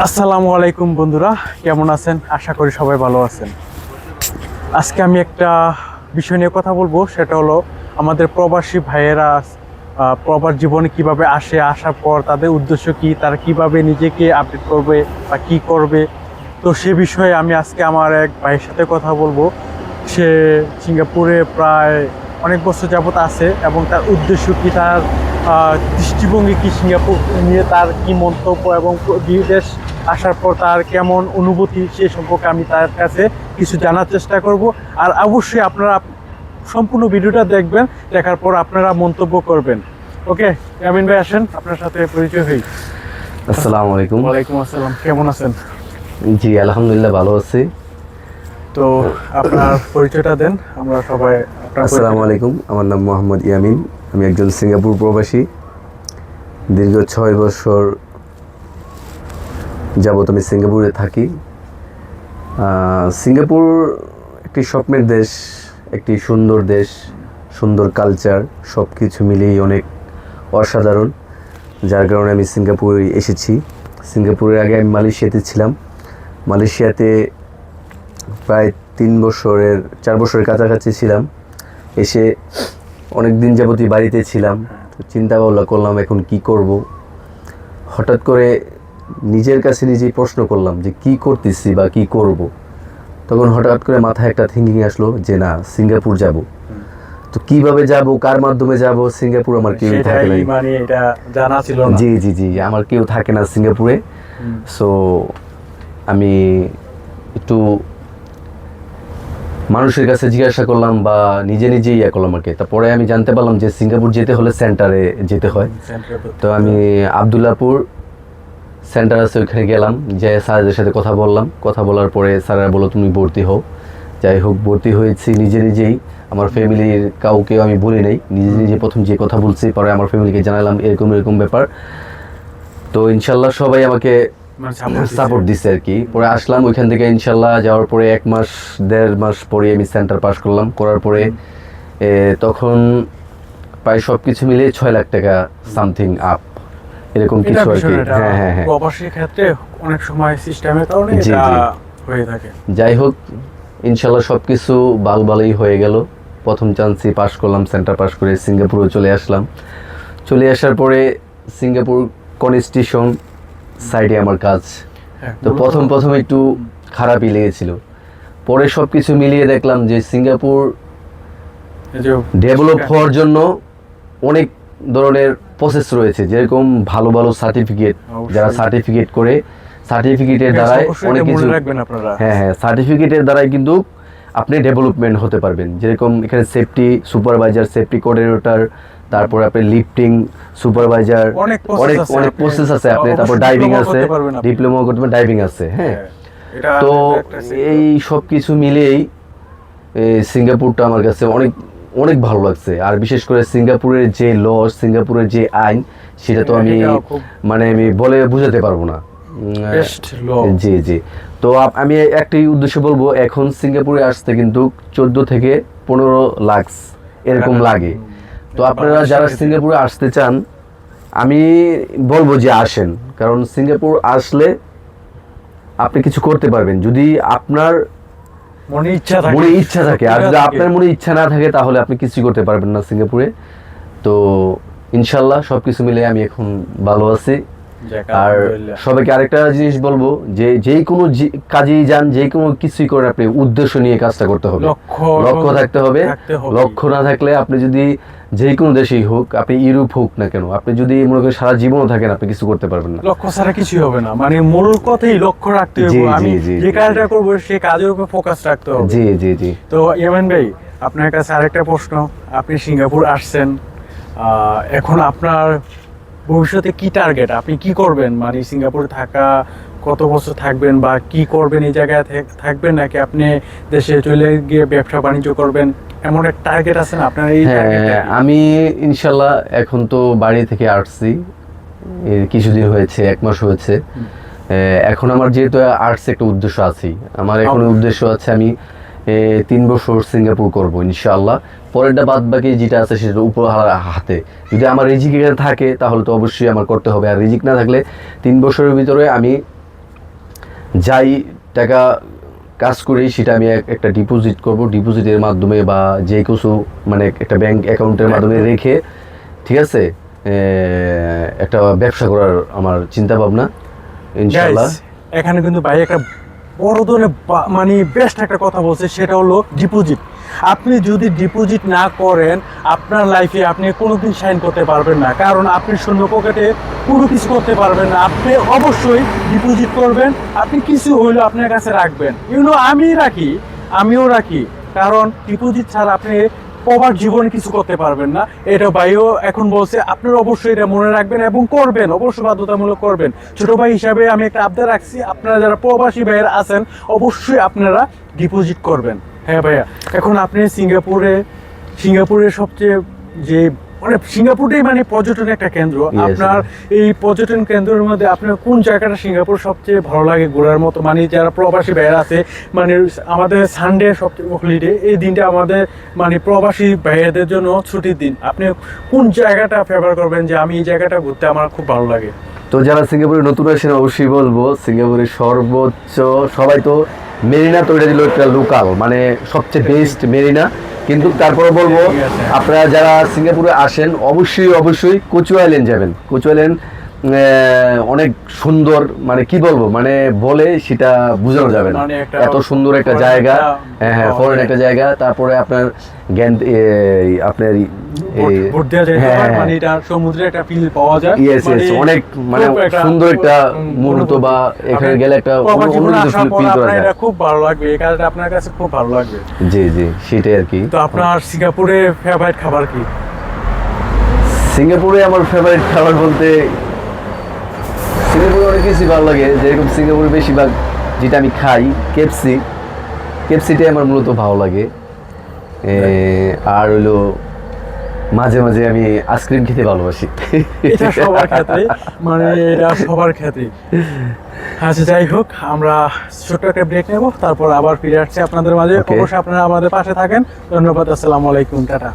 আসসালামু আলাইকুম বন্ধুরা, কেমন আছেন? আশা করি সবাই ভালো আছেন। আজকে আমি একটা বিষয় নিয়ে কথা বলবো, সেটা হলো আমাদের প্রবাসী ভাইয়েরা প্রবাস জীবনে কিভাবে আসার পর তাদের উদ্দেশ্য কি, তারা কিভাবে নিজেকে আপডেট করবে বা কি করবে। তো সে বিষয়ে আমি আজকে আমার এক ভাইয়ের সাথে কথা বলবো। সে সিঙ্গাপুরে প্রায় অনেক বছর যাবত আছে এবং তার উদ্দেশ্য কি, তার দৃষ্টিভঙ্গি কি, সিঙ্গাপুর নিয়ে তার কি মন্তব্য এবং বিদেশ আসার পর তার কেমন অনুভূতি, সে সম্পর্কে আমি তার কাছে কিছু জানার চেষ্টা করব। আর অবশ্যই আপনারা সম্পূর্ণ ভিডিওটা দেখবেন, দেখার পর আপনারা মন্তব্য করবেন। ওকে, ইয়ামিন ভাই আসেন, আপনার সাথে পরিচয় হই। আসসালামু আলাইকুম। ওয়ালাইকুম আসসালাম, কেমন আছেন? জি আলহামদুলিল্লাহ ভালো আছি। তো আপনার পরিচয়টা দেন, আমরা সবাই। আসসালামু আলাইকুম, আমার নাম মোহাম্মদ ইয়ামিন। আমি একজন সিঙ্গাপুর প্রবাসী। দীর্ঘ 6 বছর যাবত আমি সিঙ্গাপুরে থাকি। সিঙ্গাপুর একটি স্বপ্নের দেশ, একটি সুন্দর দেশ, সুন্দর কালচার, সব কিছু মিলিয়েই অনেক অসাধারণ, যার কারণে আমি সিঙ্গাপুরে এসেছি। সিঙ্গাপুরের আগে আমি মালয়েশিয়াতে ছিলাম। মালয়েশিয়াতে প্রায় 4 বছরের কাছাকাছি ছিলাম। এসে অনেক দিন যাবতই বাড়িতে ছিলাম। চিন্তা ভাবনা করলাম এখন কি করব। হঠাৎ করে নিজের কাছে নিজেই প্রশ্ন করলাম যে কি করতেছি বা কি করব। তখন হঠাৎ করে মাথায় একটা থিঙ্কিং আসলো যে না, সিঙ্গাপুর যাব। তো কিভাবে যাব, কার মাধ্যমে যাব? সিঙ্গাপুর আমার কেউ থাকে না, মানে এটা জানা ছিল না। জি জি জি, আমার কেউ থাকে না সিঙ্গাপুরে। সো আমি একটু মানুষের কাছে জিজ্ঞাসা করলাম বা নিজেই ইয়ে করলাম আর কি। তারপরে আমি জানতে পারলাম যে সিঙ্গাপুর যেতে হলে সেন্টারে যেতে হয়। তো আমি আবদুল্লাপুর সেন্টার আছে, ওইখানে গেলাম, যে স্যারদের সাথে কথা বললাম। কথা বলার পরে স্যাররা বললো তুমি ভর্তি হও। যাই হোক, ভর্তি হয়েছি নিজেই। আমার ফ্যামিলির কাউকেও আমি বলি নাই, নিজে প্রথম যে কথা বলছি, পরে আমার ফ্যামিলিকে জানালাম এরকম ব্যাপার। তো ইনশাল্লাহ সবাই আমাকে সাপোর্ট দিচ্ছে আর কি। পরে আসলাম ওইখান থেকে, ইনশাল্লাহ যাওয়ার পরে 1-1.5 মাস পরে আমি সেন্টার পাস করলাম। করার পরে তখন প্রায় সব কিছু মিলে 6 লাখ টাকা সামথিং আপ, এরকম কিছু আর কি। হ্যাঁ, প্রবাসীর ক্ষেত্রে অনেক সময় সিস্টেমের কারণে এটা হয়ে থাকে। যাই হোক, ইনশাল্লাহ সব কিছু ভালোই হয়ে গেল। প্রথম চান্সই পাস করলাম, সেন্টার পাস করে সিঙ্গাপুরে চলে আসলাম। চলে আসার পরে সিঙ্গাপুর কনস্টিটিউশন সাইডে আমার কাজ। তো প্রথম একটু খারাপই লেগেছিল। পরে সব কিছু মিলিয়ে দেখলাম যে সিঙ্গাপুর ডেভেলপ হওয়ার জন্য অনেক ধরনের প্রসেস রয়েছে। যেরকম ভালো সার্টিফিকেট, যারা সার্টিফিকেট করে, সার্টিফিকেটের দ্বারাই অনেক কিছু, হ্যাঁ, সার্টিফিকেটের দ্বারাই কিন্তু আপনি ডেভেলপমেন্ট হতে পারবেন। যেরকম এখানে সেফটি সুপারভাইজার, সেফটি কোঅর্ডিনেটর, তারপরে আপনি লিফটিং সুপারভাইজার, অনেক প্রসেস আছে আপনি। তারপর ডাইভিং আছে, ডিপ্লোমা করতে পারবেন, ডাইভিং আছে। হ্যাঁ, তো এই সব কিছু মিলিয়েই সিঙ্গাপুরটা আমার কাছে অনেক ভালো লাগছে। আর বিশেষ করে সিঙ্গাপুরের যে ল, সিঙ্গাপুরের যে আইন, সেটা তো আমি আমি বলে বোঝাতে পারবো না। জি। তো আমি একটাই উদ্দেশ্য বলবো, এখন সিঙ্গাপুরে আসতে কিন্তু 14 থেকে 15 লাখ এরকম লাগে। তো আপনারা যারা সিঙ্গাপুরে আসতে চান, আমি বলবো যে আসেন। কারণ সিঙ্গাপুর আসলে আপনি কিছু করতে পারবেন যদি আপনার মনে ইচ্ছা থাকে। আর যদি আপনার মনে ইচ্ছা না থাকে, তাহলে আপনি কিছুই করতে পারবেন না সিঙ্গাপুরে। তো ইনশাল্লাহ সবকিছু মিলে আমি এখন ভালো আছি। আর সবাইকে আরেকটা জিনিস বলবো, যে যেই কোনো কাজেই যান, যে কোনো কিছুই করেন, আপনি উদ্দেশ্য নিয়ে কাজটা করতে হবে, লক্ষ্য থাকতে হবে। লক্ষ্য না থাকলে আপনি যদি যে কোনো দেশেই হোক, আপনি ইউরোপ হোক না কেন, আপনি যদি মনে করেন সারা জীবনও থাকেন, আপনি কিছু করতে পারবেন না। লক্ষ্য ছাড়া কিছুই হবে না, মানে মূল কথাই লক্ষ্য রাখতে হবে। আমি যে কাজটা করবো সেই কাজের উপর ফোকাস রাখতে হবে। জি। তো ইয়ামিন ভাই, আপনার কাছে আরেকটা প্রশ্ন। আপনি সিঙ্গাপুর আসছেন, এখন আপনার ভবিষ্যতে কি টার্গেট, আপনি কি করবেন? মানে সিঙ্গাপুরে থাকা কত বছর থাকবেন বা কি করবেন? এই জায়গায় থাকবেন নাকি আপনি দেশে চলে গিয়ে ব্যবসা বাণিজ্য করবেন? এমন একটা টার্গেট আছে না আপনার? আমি ইনশাল্লাহ এখন তো বাড়ি থেকে আসছি, কিছুদিন হয়েছে, 1 মাস হয়েছে। এখন আমার যেহেতু আর্টস একটা উদ্দেশ্য আছে, আমার এখন উদ্দেশ্য আছে আমি 3 বছর সিঙ্গাপুর করব ইনশাআল্লাহ। পরেরটা বাদ বাকি যেটা আছে সেটা উপর হাতে। যদি আমার রিজিক এখানে থাকে তাহলে তো অবশ্যই আমার করতে হবে, আর রিজিক না থাকলে 3 বছরের ভিতরে আমি যাই টাকা কাজ করি সেটা আমি একটা ডিপোজিট করব, ডিপোজিটের মাধ্যমে বা যে কিছু মানে একটা ব্যাংক অ্যাকাউন্টের মাধ্যমে রেখে, ঠিক আছে, একটা ব্যবসা করার আমার চিন্তা ভাবনা ইনশাআল্লাহ। এখানে কিন্তু ভাই একটা বড় ধরনের মানে বেস্ট একটা কথা বলছে, সেটা হলো ডিপোজিট। আপনি যদি ডিপোজিট না করেন আপনার লাইফে আপনি কোনোদিন শাইন করতে পারবেন না, কারণ আপনি শূন্য পকেটে কোনো কিছু করতে পারবেন না। আপনি অবশ্যই ডিপোজিট করবেন, আপনি কিছু হইলেও আপনার কাছে রাখবেন। আমিও রাখি, কারণ ডিপোজিট ছাড়া আপনি প্রবার জীবনে কিছু করতে পারবেন না। এটা ভাইও এখন বলছে, আপনারা অবশ্যই এটা মনে রাখবেন এবং করবেন, অবশ্যই বাধ্যতামূলক করবেন। ছোট ভাই হিসাবে আমি একটা আবদার রাখছি, আপনারা যারা প্রবাসী ভাইয়েরা আছেন অবশ্যই আপনারা ডিপোজিট করবেন। হ্যাঁ ভাইয়া, এখন আপনি সিঙ্গাপুরের সবচেয়ে যে মানে সিঙ্গাপুরটাই মানে পর্যটনের একটা কেন্দ্র। আপনার এই পর্যটন কেন্দ্রের মধ্যে আপনার কোন জায়গাটা সিঙ্গাপুর সবচেয়ে ভালো লাগে ঘোরার মতো? মানে যারা প্রবাসী ভাইয়েরা আছে, মানে আমাদের সানডে সবচেয়ে হলিডে, এই দিনটা আমাদের মানে প্রবাসী ভাইয়াদের জন্য ছুটির দিন। আপনি কোন জায়গাটা ফেভার করবেন যে আমি এই জায়গাটা ঘুরতে আমার খুব ভালো লাগে? তো যারা সিঙ্গাপুরে নতুন আসেন অবশ্যই বলবো সিঙ্গাপুরের সর্বোচ্চ, সবাই তো মেরিনা তো এটা দিল একটা লোকাল, মানে সবচেয়ে বেস্ট মেরিনা। কিন্তু তারপরে বলবো আপনারা যারা সিঙ্গাপুরে আসেন অবশ্যই কোচু আইল্যান্ড যাবেন। কোচু আইল্যান্ড অনেক সুন্দর, মানে কি বলবো, মানে বলে সেটা বোঝানো যাবে না, এত সুন্দর একটা জায়গা। হ্যাঁ, ফরেন একটা জায়গা। তারপরে আপনার জ্ঞান আপনার সমুদ্রে একটা ফিল পাওয়া যায়, অনেক মানে সুন্দর একটা মুহূর্ত, বা এখানে গেলে একটা ফিল করা যায়, খুব ভালো লাগবে। এই কাজটা আপনার কাছে খুব ভালো লাগবে। জি সেটাই আর কি। তো আপনার সিঙ্গাপুরে ফেভারিট খাবার কি? সিঙ্গাপুরে আমার ফেভারিট খাবার বলতে সিঙ্গাপুরে অনেক কিছুই ভালো লাগে। যেরকম সিঙ্গাপুরে বেশিরভাগ যেটা আমি খাই কেএফসিটাই আমার মূলত ভালো লাগে। আর হইলো মাঝে আমি আইসক্রিম খেতে ভালোবাসি। এটা সবার ক্ষেত্রে, মানে এটা সবার ক্ষেত্রে। আচ্ছা, যাই হোক, আমরা ছোট্ট একটা ব্রেক নেব, তারপর আবার ফিরে আসছি আপনাদের মাঝে। অবশ্যই আপনারা আমাদের পাশে থাকেন। ধন্যবাদ, আসসালামু আলাইকুম, টাটা।